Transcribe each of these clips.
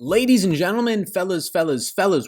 Ladies and gentlemen, fellas,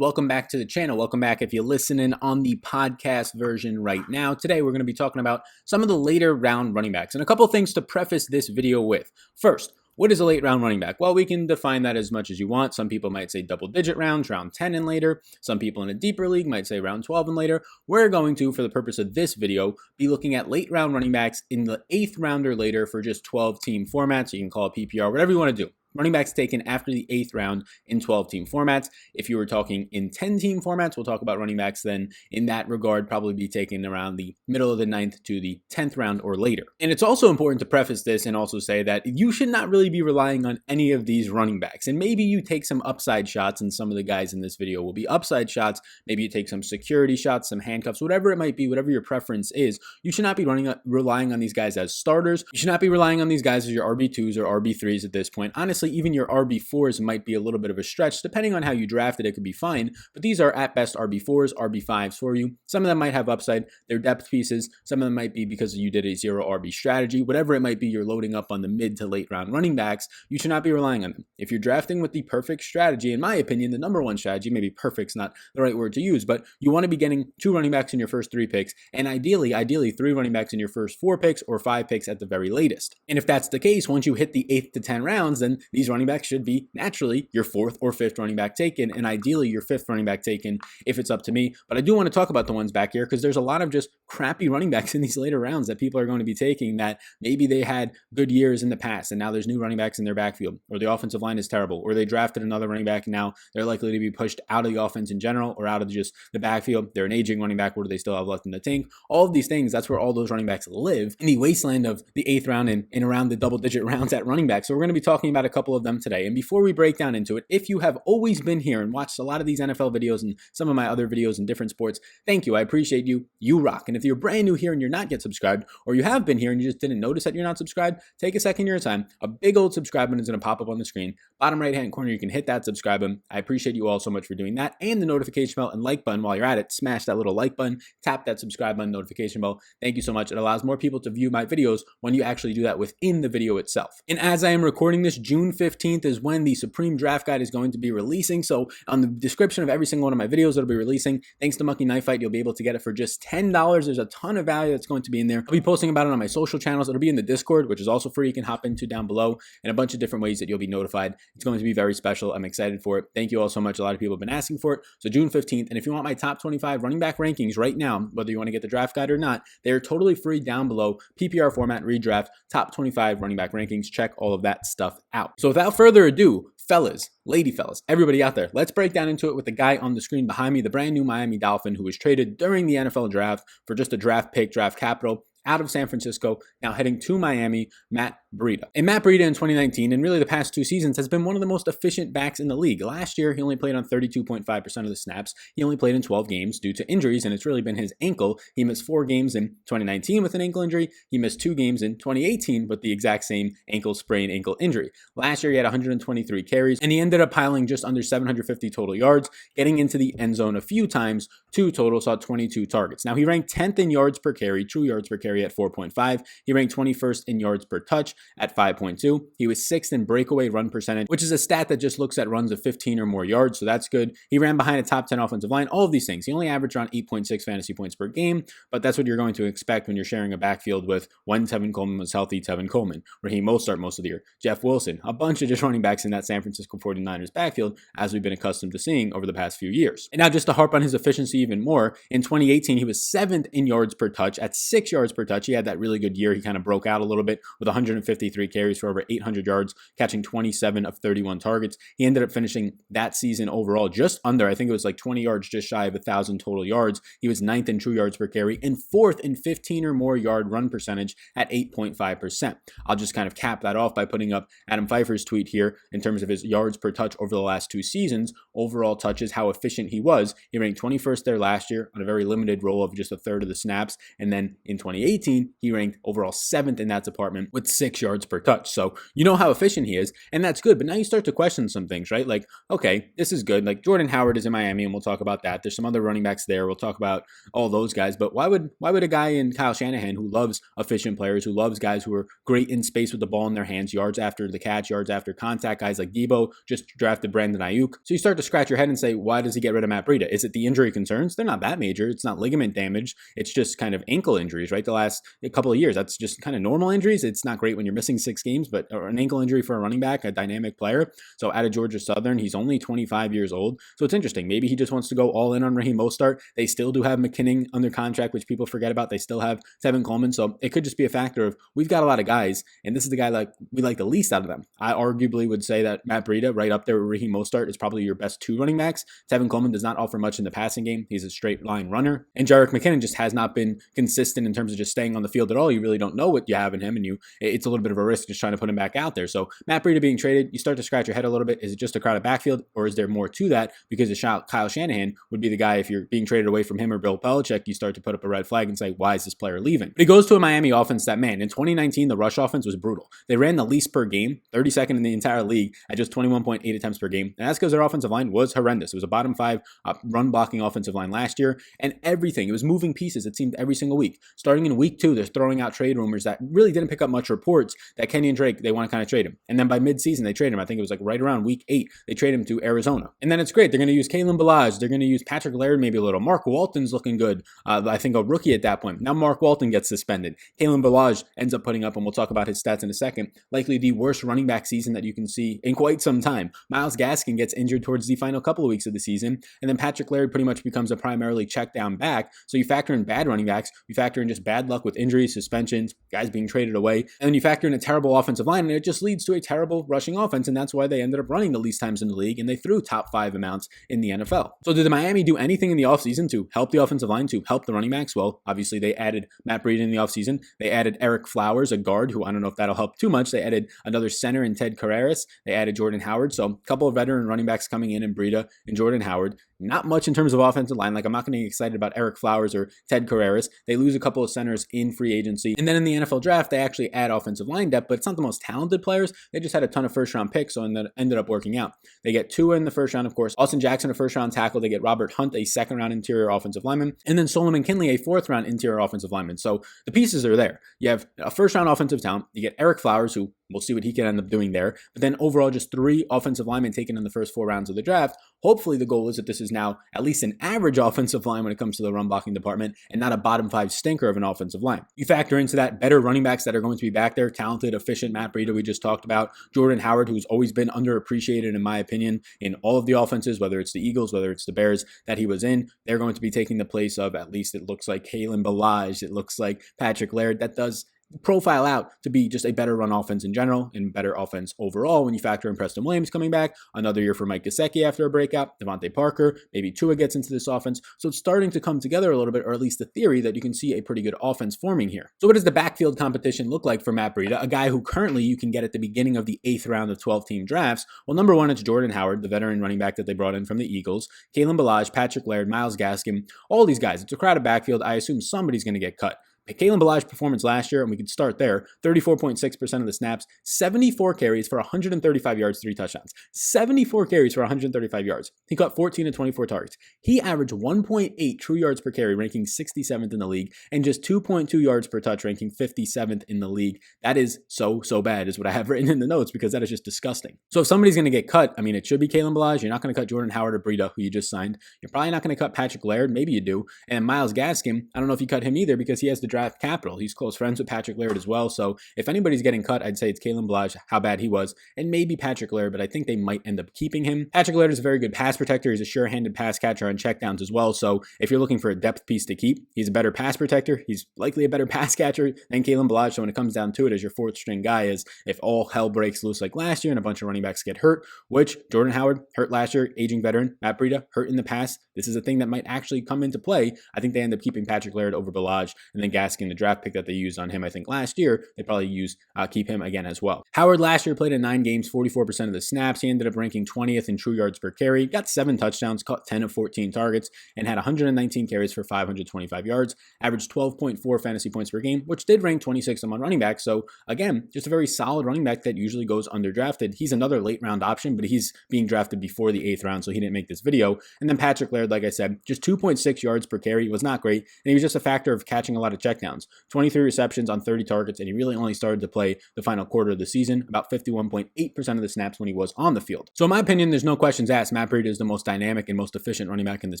welcome back to the channel. Welcome back if you're listening on the podcast version right now. Today, we're going to be talking about some of the later round running backs and a couple things to preface this video with. First, what is a late round running back? Well, we can define that as much as you want. Some people might say double-digit rounds, round 10 and later. Some people in a deeper league might say round 12 and later. We're going to, for the purpose of this video, be looking at late round running backs in the 8th round or later for just 12-team formats. You can call it PPR, whatever you want to do. Running backs taken after the 8th round in 12-team formats. If you were talking in 10-team formats, we'll talk about running backs then in that regard, probably be taken around the middle of the 9th to the 10th round or later. And it's also important to preface this and also say that you should not really be relying on any of these running backs. And maybe you take some upside shots, and some of the guys in this video will be upside shots. Maybe you take some security shots, some handcuffs, whatever it might be, whatever your preference is. You should not be relying on these guys as starters. You should not be relying on these guys as your RB2s or RB3s at this point. Honestly, even your RB4s might be a little bit of a stretch. Depending on how you drafted, it could be fine, but these are at best RB4s, RB5s for you. Some of them might have upside. They're depth pieces. Some of them might be because you did a 0 RB strategy. Whatever it might be, you're loading up on the mid to late round running backs. You should not be relying on them. If you're drafting with the perfect strategy, in my opinion, the number one strategy, maybe perfect's not the right word to use, but you want to be getting 2 running backs in your first 3 picks, and ideally 3 running backs in your first 4 picks or 5 picks at the very latest. And if that's the case, once you hit the 8th to 10 rounds, then these running backs should be naturally your 4th or 5th running back taken, and ideally your 5th running back taken if it's up to me. But I do want to talk about the ones back here because there's a lot of just crappy running backs in these later rounds that people are going to be taking that maybe they had good years in the past and now there's new running backs in their backfield, or the offensive line is terrible, or they drafted another running back and now they're likely to be pushed out of the offense in general or out of just the backfield. They're an aging running back. What do they still have left in the tank? All of these things, that's where all those running backs live, in the wasteland of the 8th round and around the double-digit rounds at running back. So we're going to be talking about a couple of them today. And before we break down into it, if you have always been here and watched a lot of these NFL videos and some of my other videos in different sports, thank you. I appreciate you. You rock. And if you're brand new here and you're not yet subscribed, or you have been here and you just didn't notice that you're not subscribed, take a second of your time. A big old subscribe button is going to pop up on the screen. Bottom right-hand corner, you can hit that subscribe button. I appreciate you all so much for doing that. And the notification bell and like button while you're at it. Smash that little like button. Tap that subscribe button, notification bell. Thank you so much. It allows more people to view my videos when you actually do that within the video itself. And as I am recording this, June 15th is when the Supreme Draft Guide is going to be releasing. So on the description of every single one of my videos that'll be releasing, thanks to Monkey Knife Fight, you'll be able to get it for just $10. There's a ton of value that's going to be in there. I'll be posting about it on my social channels. It'll be in the Discord, which is also free. You can hop into down below, and a bunch of different ways that you'll be notified. It's going to be very special. I'm excited for it. Thank you all so much. A lot of people have been asking for it. So June 15th. And if you want my top 25 running back rankings right now, whether you want to get the draft guide or not, they're totally free down below. PPR format, redraft, top 25 running back rankings. Check all of that stuff out. So without further ado, fellas, lady fellas, everybody out there, let's break down into it with the guy on the screen behind me, the brand new Miami Dolphin who was traded during the NFL draft for just a draft pick, draft capital, out of San Francisco, now heading to Miami, Matt Brieda. And Matt Brieda in 2019, and really the past 2 seasons, has been one of the most efficient backs in the league. Last year, he only played on 32.5% of the snaps. He only played in 12 games due to injuries, and it's really been his ankle. He missed 4 games in 2019 with an ankle injury. He missed 2 games in 2018 with the exact same ankle sprain, ankle injury. Last year, he had 123 carries, and he ended up piling just under 750 total yards, getting into the end zone a few times. 2 total, saw 22 targets. Now, he ranked 10th in yards per carry, true yards per carry at 4.5. He ranked 21st in yards per touch at 5.2. He was 6th in breakaway run percentage, which is a stat that just looks at runs of 15 or more yards, so that's good. He ran behind a top 10 offensive line, all of these things. He only averaged around 8.6 fantasy points per game, but that's what you're going to expect when you're sharing a backfield with when Tevin Coleman was healthy, Tevin Coleman, Raheem Mostert most of the year, Jeff Wilson, a bunch of just running backs in that San Francisco 49ers backfield, as we've been accustomed to seeing over the past few years. And now just to harp on his efficiency even more, in 2018, he was 7th in yards per touch at 6 yards per touch. He had that really good year. He kind of broke out a little bit with 153 carries for over 800 yards, catching 27 of 31 targets. He ended up finishing that season overall just under, I think it was like 20 yards, just shy of 1,000 total yards. He was 9th in true yards per carry and 4th in 15 or more yard run percentage at 8.5%. I'll just kind of cap that off by putting up Adam Pfeiffer's tweet here in terms of his yards per touch over the last 2 seasons, overall touches, how efficient he was. He ranked 21st there last year on a very limited role of just a third of the snaps. And then in 2018, 2018, he ranked overall 7th in that department with 6 yards per touch. So you know how efficient he is, and that's good. But now you start to question some things, right? Like, okay, this is good. Like Jordan Howard is in Miami, and we'll talk about that. There's some other running backs there. We'll talk about all those guys. But why would a guy in Kyle Shanahan who loves efficient players, who loves guys who are great in space with the ball in their hands, yards after the catch, yards after contact, guys like Debo, just drafted Brandon Ayuk. So you start to scratch your head and say, why does he get rid of Matt Brieda? Is it the injury concerns? They're not that major. It's not ligament damage. It's just kind of ankle injuries, right? The last couple of years, that's just kind of normal injuries. It's not great when you're missing 6 games, but an ankle injury for a running back, a dynamic player. So out of Georgia Southern, he's only 25 years old. So it's interesting. Maybe he just wants to go all in on Raheem Mostert. They still do have McKinnon under contract, which people forget about. They still have Tevin Coleman. So it could just be a factor of we've got a lot of guys, and this is the guy like we like the least out of them. I arguably would say that Matt Brieda, right up there with Raheem Mostert, is probably your best 2 running backs. Tevin Coleman does not offer much in the passing game. He's a straight line runner. And Jerick McKinnon just has not been consistent in terms of just staying on the field at all. You really don't know what you have in him, and it's a little bit of a risk just trying to put him back out there. So Matt Brieda being traded, you start to scratch your head a little bit. Is it just a crowded backfield, or is there more to that? Because Kyle Shanahan would be the guy, if you're being traded away from him or Bill Belichick, you start to put up a red flag and say, why is this player leaving? But he goes to a Miami offense that, man, in 2019, the rush offense was brutal. They ran the least per game, 32nd in the entire league at just 21.8 attempts per game. And that's because their offensive line was horrendous. It was a bottom 5 run blocking offensive line last year, and everything, it was moving pieces, it seemed, every single week. Starting in week 2, they're throwing out trade rumors that really didn't pick up much reports that Kenyon Drake, they want to kind of trade him. And then by midseason, they trade him. I think it was like right around week 8, they trade him to Arizona. And then it's great. They're going to use Kalen Ballage. They're going to use Patrick Laird maybe a little. Mark Walton's looking good. I think a rookie at that point. Now Mark Walton gets suspended. Kalen Ballage ends up putting up, and we'll talk about his stats in a second, likely the worst running back season that you can see in quite some time. Myles Gaskin gets injured towards the final couple of weeks of the season, and then Patrick Laird pretty much becomes a primarily check down back. So you factor in bad running backs, you factor in just bad luck with injuries, suspensions, guys being traded away, and then you factor in a terrible offensive line, and it just leads to a terrible rushing offense, and that's why they ended up running the least times in the league, and they threw top 5 amounts in the NFL. So did the Miami do anything in the offseason to help the offensive line, to help the running backs? Well, obviously they added Matt Breida in the offseason. They added Eric Flowers, a guard, who I don't know if that'll help too much. They added another center in Ted Carreras. They added Jordan Howard. So a couple of veteran running backs coming in Breida and Jordan Howard. Not much in terms of offensive line. Like, I'm not going to get excited about Eric Flowers or Ted Carreras. They lose a couple of centers in free agency. And then in the NFL draft, they actually add offensive line depth, but it's not the most talented players. They just had a ton of first-round picks, so that ended up working out. They get Tua in the first round, of course. Austin Jackson, a first-round tackle. They get Robert Hunt, a second-round interior offensive lineman. And then Solomon Kinley, a fourth-round interior offensive lineman. So the pieces are there. You have a first-round offensive talent. You get Eric Flowers, who we'll see what he can end up doing there. But then overall, just 3 offensive linemen taken in the first 4 rounds of the draft. Hopefully the goal is that this is now at least an average offensive line when it comes to the run blocking department and not a bottom 5 stinker of an offensive line. You factor into that better running backs that are going to be back there, talented, efficient Matt Breida we just talked about, Jordan Howard, who's always been underappreciated in my opinion in all of the offenses, whether it's the Eagles, whether it's the Bears that he was in. They're going to be taking the place of, at least it looks like, Kalen Ballage. It looks like Patrick Laird. That does profile out to be just a better run offense in general and better offense overall when you factor in Preston Williams coming back, another year for Mike Gesicki after a breakout, Devontae Parker, maybe Tua gets into this offense. So it's starting to come together a little bit, or at least the theory that you can see a pretty good offense forming here. So what does the backfield competition look like for Matt Breida, a guy who currently you can get at the beginning of the 8th round of 12-team drafts? Well, number 1, it's Jordan Howard, the veteran running back that they brought in from the Eagles, Kalen Ballage, Patrick Laird, Myles Gaskin, all these guys. It's a crowded backfield. I assume somebody's going to get cut. Kalen Ballage's performance last year, and we could start there, 34.6% of the snaps, 74 carries for 135 yards, 3 touchdowns. 74 carries for 135 yards. He caught 14 to 24 targets. He averaged 1.8 true yards per carry, ranking 67th in the league, and just 2.2 yards per touch, ranking 57th in the league. That is so bad, is what I have written in the notes, because that is just disgusting. So if somebody's going to get cut, I mean, it should be Kalen Ballage. You're not going to cut Jordan Howard or Breida, who you just signed. You're probably not going to cut Patrick Laird. Maybe you do. And Myles Gaskin, I don't know if you cut him either, because he has the draft capital. He's close friends with Patrick Laird as well. So if anybody's getting cut, I'd say it's Kalen Ballage, how bad he was, and maybe Patrick Laird, but I think they might end up keeping him. Patrick Laird is a very good pass protector. He's a sure-handed pass catcher on checkdowns as well. So if you're looking for a depth piece to keep, he's a better pass protector. He's likely a better pass catcher than Kalen Ballage. So when it comes down to it, as your 4th string guy, is if all hell breaks loose like last year and a bunch of running backs get hurt, which Jordan Howard hurt last year, aging veteran, Matt Breida hurt in the past. This is a thing that might actually come into play. I think they end up keeping Patrick Laird over Ballage, and then asking the draft pick that they used on him, I think last year, they probably keep him again as well. Howard last year played in 9 games, 44% of the snaps. He ended up ranking 20th in true yards per carry, got 7 touchdowns, caught 10 of 14 targets, and had 119 carries for 525 yards, averaged 12.4 fantasy points per game, which did rank 26th among running backs. So again, just a very solid running back that usually goes underdrafted. He's another late round option, but he's being drafted before the 8th round, so he didn't make this video. And then Patrick Laird, like I said, just 2.6 yards per carry, was not great, and he was just a factor of catching a lot of checkdowns. 23 receptions on 30 targets, and he really only started to play the final quarter of the season, about 51.8% of the snaps when he was on the field. So in my opinion, there's no questions asked. Matt Brieda is the most dynamic and most efficient running back in this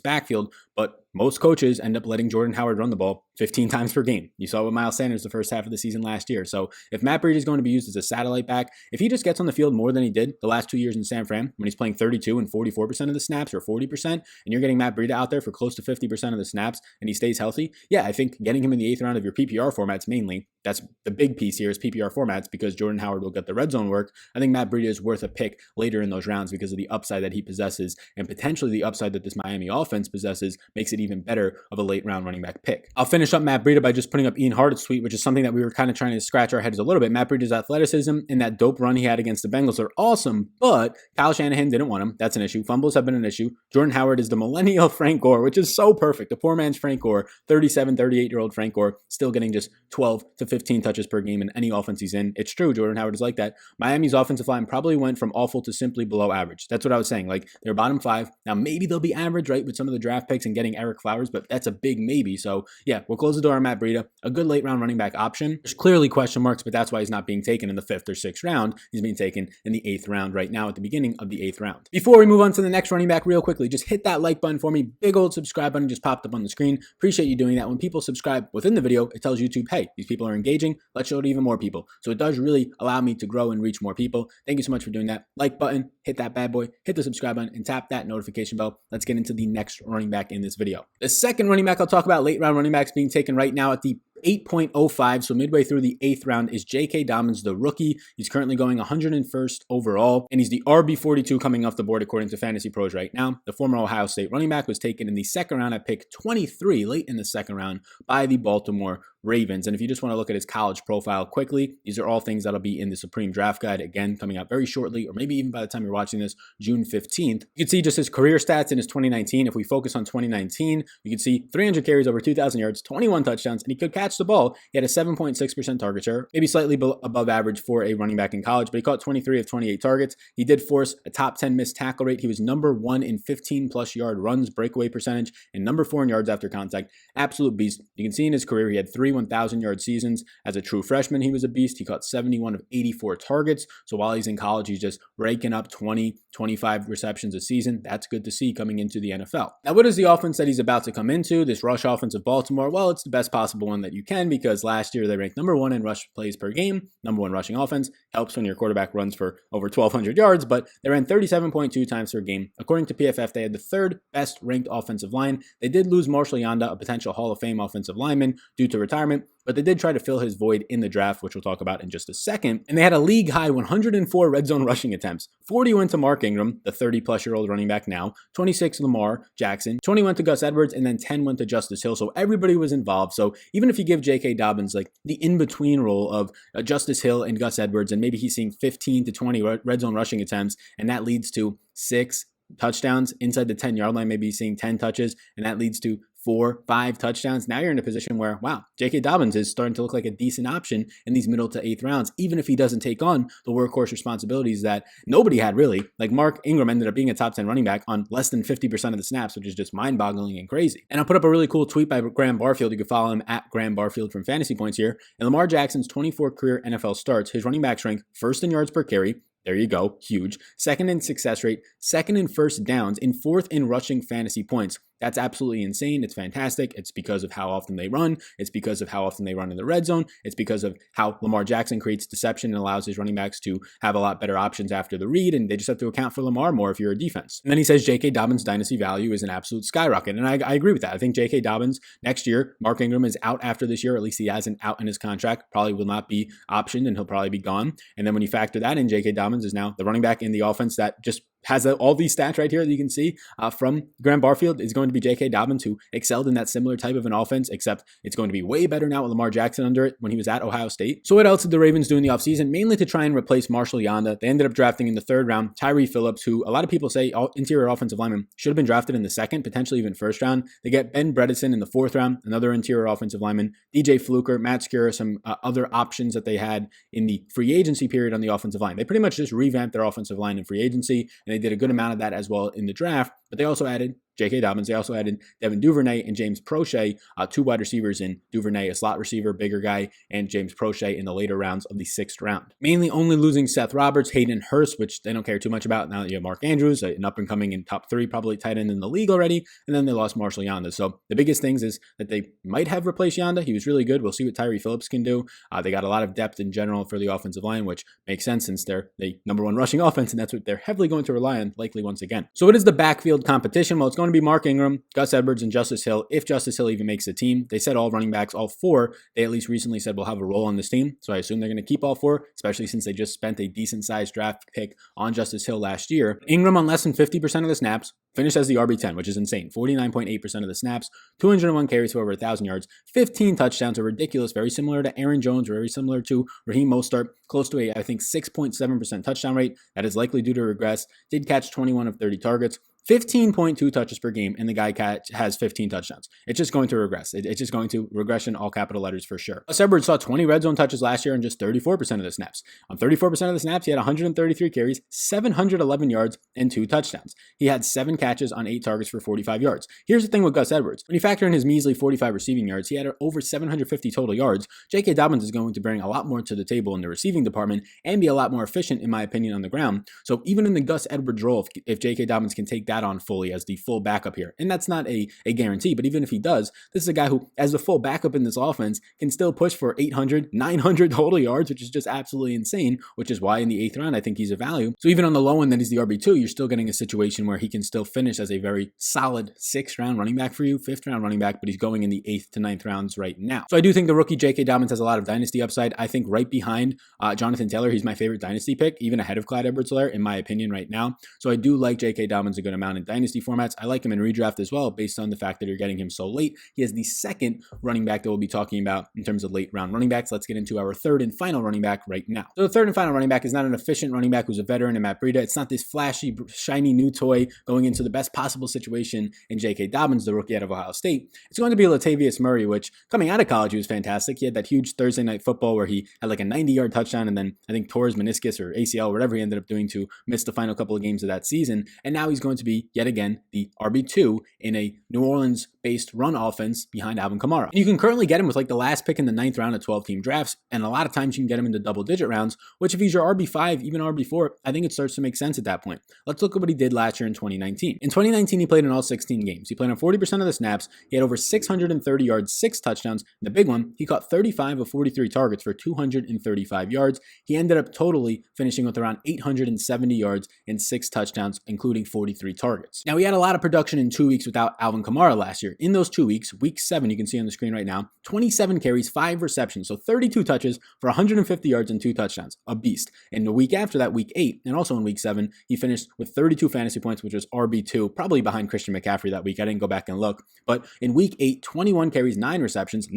backfield, but most coaches end up letting Jordan Howard run the ball 15 times per game. You saw with Miles Sanders the first half of the season last year. So if Matt Brieda is going to be used as a satellite back, if he just gets on the field more than he did the last 2 years in San Fran, when he's playing 32 and 44% of the snaps or 40%, and you're getting Matt Brieda out there for close to 50% of the snaps and he stays healthy, yeah, I think getting him in the 8th round of your PPR formats mainly, that's the big piece here is PPR formats because Jordan Howard will get the red zone work. I think Matt Brieda is worth a pick later in those rounds because of the upside that he possesses and potentially the upside that this Miami offense possesses makes it even better of a late round running back pick. I'll finish up Matt Brieda by just putting up Ian Hart's tweet, which is something that we were kind of trying to scratch our heads a little bit. Matt Brieda's athleticism and that dope run he had against the Bengals are awesome, but Kyle Shanahan didn't want him. That's an issue. Fumbles have been an issue. Jordan Howard is the millennial Frank Gore, which is so perfect. The poor man's Frank Gore, 37, 38-year-old Frank Gore, still getting just 12 to 15 touches per game in any offense he's in. It's true, Jordan Howard is like that. Miami's offensive line probably went from awful to simply below average. That's what I was saying. Like, they're bottom 5. Now, maybe they'll be average, right, with some of the draft picks and getting Eric Flowers, but that's a big maybe. So, yeah, we'll close the door on Matt Brieda. A good late round running back option. There's clearly question marks, but that's why he's not being taken in the 5th or 6th round. He's being taken in the 8th round right now at the beginning of the 8th round. Before we move on to the next running back real quickly, just hit that like button for me. Big old subscribe button just popped up on the screen. Appreciate you doing that. When people subscribe within the video, it tells YouTube, hey, these people are engaging. Let's show it to even more people. So it does really allow me to grow and reach more people. Thank you so much for doing that. Like button, hit that bad boy, hit the subscribe button, and tap that notification bell. Let's get into the next running back in this video. The second running back I'll talk about, late round running backs being taken right now at the 8.05, so midway through the 8th round, is J.K. Dobbins, the rookie. He's currently going 101st overall, and he's the RB42 coming off the board according to Fantasy Pros right now. The former Ohio State running back was taken in the 2nd round at pick 23, late in the 2nd round, by the Baltimore Ravens. And if you just want to look at his college profile quickly, these are all things that'll be in the Supreme Draft Guide, again, coming out very shortly, or maybe even by the time you're watching this, June 15th. You can see just his career stats in his 2019. If we focus on 2019, you can see 300 carries, over 2,000 yards, 21 touchdowns, and he could catch the ball. He had a 7.6% target share, maybe slightly above average for a running back in college, but he caught 23 of 28 targets. He did force a top 10 missed tackle rate. He was number 1 in 15-plus yard runs, breakaway percentage, and number 4 in yards after contact. Absolute beast. You can see in his career, he had 3 1,000-yard seasons. As a true freshman, he was a beast. He caught 71 of 84 targets. So while he's in college, he's just raking up 20, 25 receptions a season. That's good to see coming into the NFL. Now, what is the offense that he's about to come into? This rush offense of Baltimore? Well, it's the best possible one that you can, because last year they ranked number 1 in rush plays per game, number 1 rushing offense. Helps when your quarterback runs for over 1,200 yards, but they ran 37.2 times per game. According to PFF, they had the 3rd best ranked offensive line. They did lose Marshall Yanda, a potential Hall of Fame offensive lineman, due to retirement, but they did try to fill his void in the draft, which we'll talk about in just a second. And they had a league-high 104 red zone rushing attempts. 40 went to Mark Ingram, the 30-plus-year-old running back now, 26 Lamar Jackson, 20 went to Gus Edwards, and then 10 went to Justice Hill. So everybody was involved. So even if you give J.K. Dobbins like the in-between role of Justice Hill and Gus Edwards, and maybe he's seeing 15 to 20 red zone rushing attempts, and that leads to 6 touchdowns inside the 10-yard line, maybe he's seeing 10 touches, and that leads to 4, 5 touchdowns. Now you're in a position where, wow, J.K. Dobbins is starting to look like a decent option in these middle to 8th rounds, even if he doesn't take on the workhorse responsibilities that nobody had really. Like Mark Ingram ended up being a top 10 running back on less than 50% of the snaps, which is just mind-boggling and crazy. And I'll put up a really cool tweet by Graham Barfield. You can follow him at Graham Barfield from Fantasy Points here. And Lamar Jackson's 24 career NFL starts, his running backs rank 1st in yards per carry. There you go, huge. 2nd in success rate, 2nd in first downs, and 4th in rushing fantasy points. That's absolutely insane. It's fantastic. It's because of how often they run. It's because of how often they run in the red zone. It's because of how Lamar Jackson creates deception and allows his running backs to have a lot better options after the read, and they just have to account for Lamar more if you're a defense. And then he says J.K. Dobbins' dynasty value is an absolute skyrocket, and I agree with that. I think J.K. Dobbins next year, Mark Ingram is out after this year, or at least he has an out in his contract, probably will not be optioned, and he'll probably be gone. And then when you factor that in, J.K. Dobbins is now the running back in the offense that just has all these stats right here that you can see from Graham Barfield is going to be J.K. Dobbins, who excelled in that similar type of an offense, except it's going to be way better now with Lamar Jackson under it when he was at Ohio State. So what else did the Ravens do in the offseason? Mainly to try and replace Marshall Yanda. They ended up drafting in the 3rd round Tyree Phillips, who a lot of people say interior offensive lineman should have been drafted in the 2nd, potentially even 1st round. They get Ben Bredesen in the 4th round, another interior offensive lineman, DJ Fluker, Matt Skura, some other options that they had in the free agency period on the offensive line. They pretty much just revamped their offensive line in free agency, and they did a good amount of that as well in the draft, but they also added J.K. Dobbins. They also added Devin Duvernay and James Prochet, 2 wide receivers in Duvernay, a slot receiver, bigger guy, and James Prochet in the later rounds of the 6th round. Mainly only losing Seth Roberts, Hayden Hurst, which they don't care too much about. Now that you have Mark Andrews, an up-and-coming in top 3, probably tight end in the league already, and then they lost Marshall Yanda. So the biggest things is that they might have replaced Yanda. He was really good. We'll see what Tyree Phillips can do. They got a lot of depth in general for the offensive line, which makes sense since they're the #1 rushing offense, and that's what they're heavily going to rely on, likely once again. So what is the backfield competition? Well, it's going to be Mark Ingram, Gus Edwards, and Justice Hill, if Justice Hill even makes the team. They said all running backs, all 4, they at least recently said will have a role on this team. So I assume they're going to keep all 4, especially since they just spent a decent-sized draft pick on Justice Hill last year. Ingram on less than 50% of the snaps, finished as the RB10, which is insane. 49.8% of the snaps, 201 carries for over 1,000 yards, 15 touchdowns, are ridiculous, very similar to Aaron Jones, very similar to Raheem Mostert, close to I think 6.7% touchdown rate. That is likely due to regress. Did catch 21 of 30 targets. 15.2 touches per game, and the guy has 15 touchdowns. It's just going to regress. It's just going to regression, all capital letters for sure. Gus Edwards saw 20 red zone touches last year and just 34% of the snaps. On 34% of the snaps, he had 133 carries, 711 yards, and 2 touchdowns. He had 7 catches on 8 targets for 45 yards. Here's the thing with Gus Edwards. When you factor in his measly 45 receiving yards, he had over 750 total yards. J.K. Dobbins is going to bring a lot more to the table in the receiving department and be a lot more efficient, in my opinion, on the ground. So even in the Gus Edwards role, if J.K. Dobbins can take that on fully as the full backup here, and that's not a guarantee, but even if he does, this is a guy who, as the full backup in this offense, can still push for 800, 900 total yards, which is just absolutely insane, which is why in the 8th round, I think he's a value. So even on the low end that he's the RB2, you're still getting a situation where he can still finish as a very solid 6th round running back for you, 5th round running back, but he's going in the 8th to 9th rounds right now. So I do think the rookie J.K. Dobbins has a lot of dynasty upside. I think right behind Jonathan Taylor, he's my favorite dynasty pick, even ahead of Clyde Edwards-Helaire, in my opinion right now. So I do like J.K. Dobbins a good amount in dynasty formats. I like him in redraft as well, based on the fact that you're getting him so late. He is the 2nd running back that we'll be talking about in terms of late round running backs. Let's get into our 3rd and final running back right now. So the 3rd and final running back is not an efficient running back who's a veteran in Matt Brieda. It's not this flashy, shiny new toy going into the best possible situation in J.K. Dobbins, the rookie out of Ohio State. It's going to be Latavius Murray, which coming out of college, he was fantastic. He had that huge Thursday night football where he had like a 90-yard touchdown and then I think tore his meniscus or ACL, whatever he ended up doing to miss the final couple of games of that season. And now he's going to be yet again the RB2 in a New Orleans-based run offense behind Alvin Kamara. And you can currently get him with like the last pick in the 9th round of 12-team drafts, and a lot of times you can get him into double-digit rounds, which if he's your RB5, even RB4, I think it starts to make sense at that point. Let's look at what he did last year in 2019. In 2019, he played in all 16 games. He played on 40% of the snaps. He had over 630 yards, 6 touchdowns. And the big one, he caught 35 of 43 targets for 235 yards. He ended up totally finishing with around 870 yards and 6 touchdowns, including 43 targets. Now, he had a lot of production in 2 weeks without Alvin Kamara last year. In those 2 weeks, week 7, you can see on the screen right now, 27 carries, 5 receptions, so 32 touches for 150 yards and 2 touchdowns, a beast. And the week after that, week 8, and also in week 7, he finished with 32 fantasy points, which was RB2, probably behind Christian McCaffrey that week. I didn't go back and look. But in week 8, 21 carries, 9 receptions,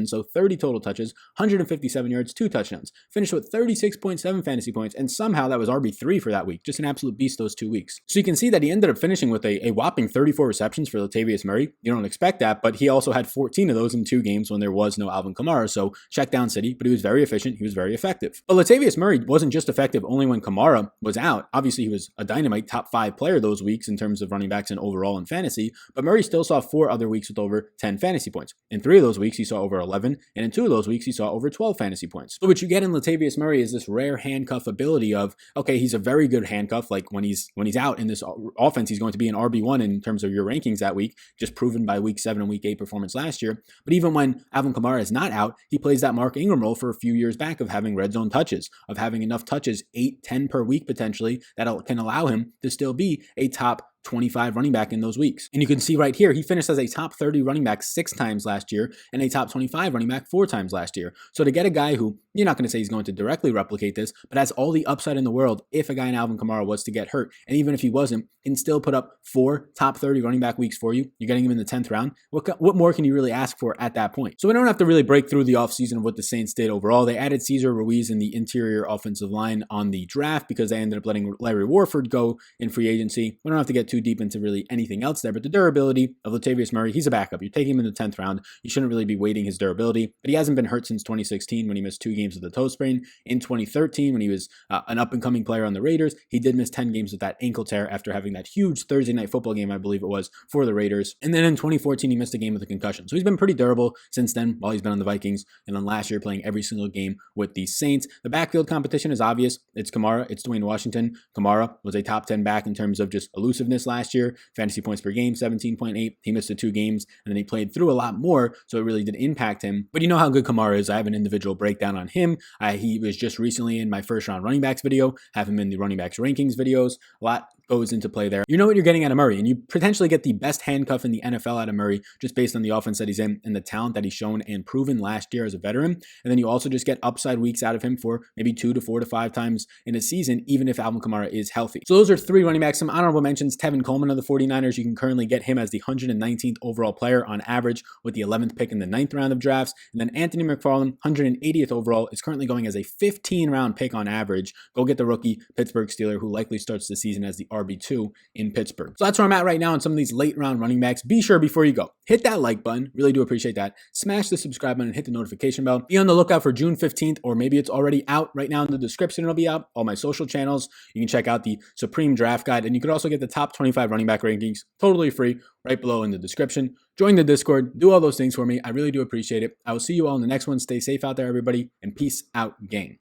so 30 total touches, 157 yards, 2 touchdowns. Finished with 36.7 fantasy points, and somehow that was RB3 for that week. Just an absolute beast those 2 weeks. So you can see that he ended up finishing with a whopping 34 receptions for Latavius Murray. You don't expect that, but he also had 14 of those in 2 games when there was no Alvin Kamara. So check down city, but he was very efficient. He was very effective. But Latavius Murray wasn't just effective only when Kamara was out. Obviously, he was a dynamite top 5 player those weeks in terms of running backs and overall in fantasy, but Murray still saw 4 other weeks with over 10 fantasy points. In 3 of those weeks, he saw over 11, and in 2 of those weeks, he saw over 12 fantasy points. So what you get in Latavius Murray is this rare handcuff ability of, okay, he's a very good handcuff. Like when he's out in this offense, he's going to be an RB1 in terms of your rankings that week, just proven by week 7 and week 8 performance last year. But even when Alvin Kamara is not out, he plays that Mark Ingram role for a few years back of having red zone touches, of having enough touches, 8, 10 per week potentially, that can allow him to still be a top 25 running back in those weeks. And you can see right here, he finished as a top 30 running back 6 times last year and a top 25 running back 4 times last year. So to get a guy who, you're not going to say he's going to directly replicate this, but has all the upside in the world if a guy in Alvin Kamara was to get hurt, and even if he wasn't, can still put up 4 top 30 running back weeks for you. You're getting him in the 10th round. What more can you really ask for at that point? So we don't have to really break through the offseason of what the Saints did overall. They added Cesar Ruiz in the interior offensive line on the draft because they ended up letting Larry Warford go in free agency. We don't have to get too deep into really anything else there, but the durability of Latavius Murray, he's a backup. You're taking him in the 10th round. You shouldn't really be weighting his durability, but he hasn't been hurt since 2016 when he missed 2 games with a toe sprain. In 2013, when he was an up-and-coming player on the Raiders, he did miss 10 games with that ankle tear after having that huge Thursday night football game, I believe it was, for the Raiders. And then in 2014, he missed a game with a concussion. So he's been pretty durable since then while he's been on the Vikings, and then last year playing every single game with the Saints. The backfield competition is obvious. It's Kamara, it's Dwayne Washington. Kamara was a top 10 back in terms of just elusiveness last year. Fantasy points per game, 17.8. He missed the 2 games, and then he played through a lot more, so it really did impact him. But you know how good Kamara is. I have an individual breakdown on him. He was just recently in my first round running backs video, have him in the running backs rankings videos. A lot goes into play there. You know what you're getting out of Murray, and you potentially get the best handcuff in the NFL out of Murray just based on the offense that he's in and the talent that he's shown and proven last year as a veteran. And then you also just get upside weeks out of him for maybe 2 to 4 to 5 times in a season, even if Alvin Kamara is healthy. So those are 3 running backs. Some honorable mentions: Tevin Coleman of the 49ers. You can currently get him as the 119th overall player on average with the 11th pick in the 9th round of drafts. And then Anthony McFarland, 180th overall, is currently going as a 15-round pick on average. Go get the rookie Pittsburgh Steeler, who likely starts the season as the RB2 in Pittsburgh. So that's where I'm at right now on some of these late round running backs. Be sure before you go, hit that like button. Really do appreciate that. Smash the subscribe button and hit the notification bell. Be on the lookout for June 15th, or maybe it's already out right now in the description. It'll be out. All my social channels. You can check out the Supreme Draft Guide, and you could also get the top 25 running back rankings totally free right below in the description. Join the Discord. Do all those things for me. I really do appreciate it. I will see you all in the next one. Stay safe out there, everybody, and peace out, gang.